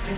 Hey,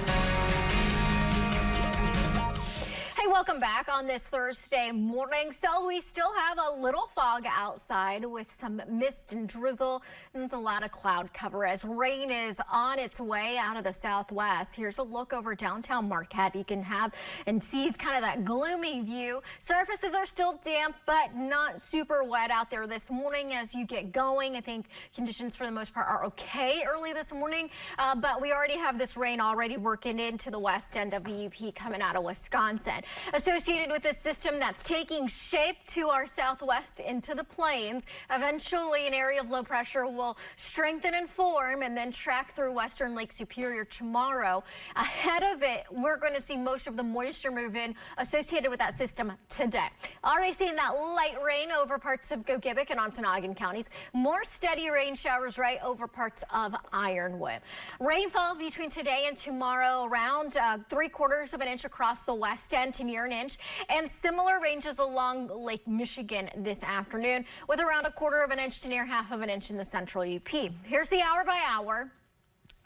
welcome back on this Thursday morning. So we still have a little fog outside with some mist and drizzle. And there's a lot of cloud cover as rain is on its way out of the southwest. Here's a look over downtown Marquette. You can have and see kind of that gloomy view. Surfaces are still damp, but not super wet out there this morning as you get going. I think conditions for the most part are okay early this morning, but we already have this rain already working into the west end of the UP coming out of Wisconsin. Associated with this system that's taking shape to our southwest into the plains, eventually an area of low pressure will strengthen and form and then track through western Lake Superior tomorrow. Ahead of it, we're going to see most of the moisture move in associated with that system today. Already seeing that light rain over parts of Gogebic and Ontonagon counties. More steady rain showers right over parts of Ironwood. Rainfall between today and tomorrow around 3/4 of an inch across the west end to near an inch, and similar ranges along Lake Michigan this afternoon with around 1/4 of an inch to near 1/2 of an inch in the central UP. Here's the hour by hour.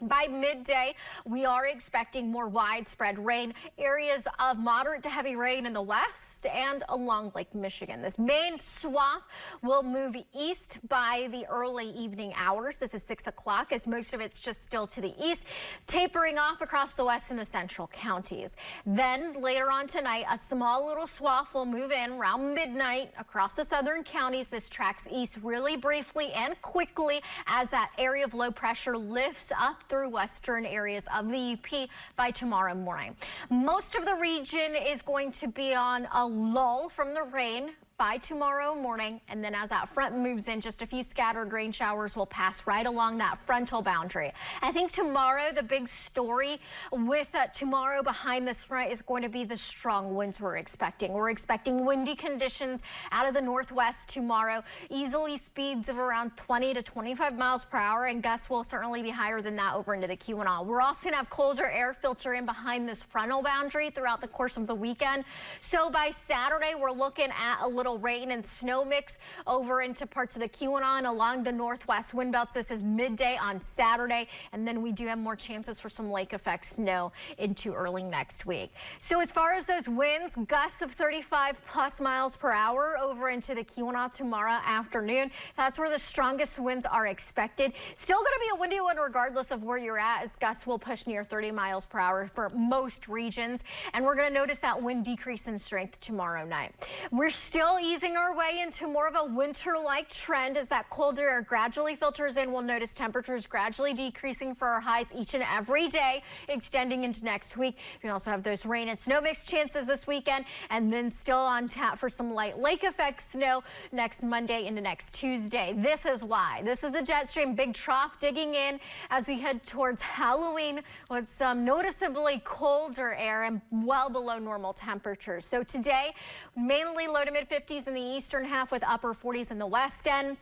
By midday, we are expecting more widespread rain, areas of moderate to heavy rain in the west and along Lake Michigan. This main swath will move east by the early evening hours. This is 6 o'clock as most of it's just still to the east, tapering off across the west and the central counties. Then later on tonight, a small little swath will move in around midnight across the southern counties. This tracks east really briefly and quickly as that area of low pressure lifts up through western areas of the UP by tomorrow morning. Most of the region is going to be on a lull from the rain by tomorrow morning, and then as that front moves in, just a few scattered rain showers will pass right along that frontal boundary. I think tomorrow the big story with tomorrow behind this front is going to be the strong winds we're expecting. We're expecting windy conditions out of the northwest tomorrow, easily speeds of around 20 to 25 miles per hour, and gusts will certainly be higher than that over into the Keweenaw. We're also going to have colder air filter in behind this frontal boundary throughout the course of the weekend. So by Saturday, we're looking at a little rain and snow mix over into parts of the Keweenaw and along the northwest wind belts. This is midday on Saturday, and then we do have more chances for some lake effect snow into early next week. So as far as those winds, gusts of 35+ miles per hour over into the Keweenaw tomorrow afternoon. That's where the strongest winds are expected. Still going to be a windy one regardless of where you're at, as gusts will push near 30 miles per hour for most regions, and we're going to notice that wind decrease in strength tomorrow night. We're still easing our way into more of a winter-like trend as that colder air gradually filters in. We'll notice temperatures gradually decreasing for our highs each and every day, extending into next week. You can also have those rain and snow mix chances this weekend, and then still on tap for some light lake effect snow next Monday into next Tuesday. This is why. This is the jet stream big trough digging in as we head towards Halloween with some noticeably colder air and well below normal temperatures. So today, mainly low to mid 50s in the eastern half with upper 40s in the west end.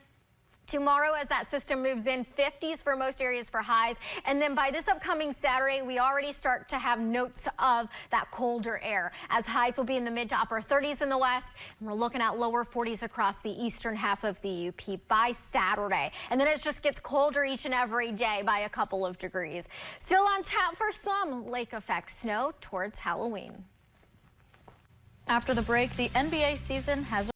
Tomorrow, as that system moves in, 50s for most areas for highs. And then by this upcoming Saturday, we already start to have notes of that colder air, as highs will be in the mid to upper 30s in the west. And we're looking at lower 40s across the eastern half of the UP by Saturday. And then it just gets colder each and every day by a couple of degrees. Still on tap for some lake effect snow towards Halloween. After the break, the NBA season has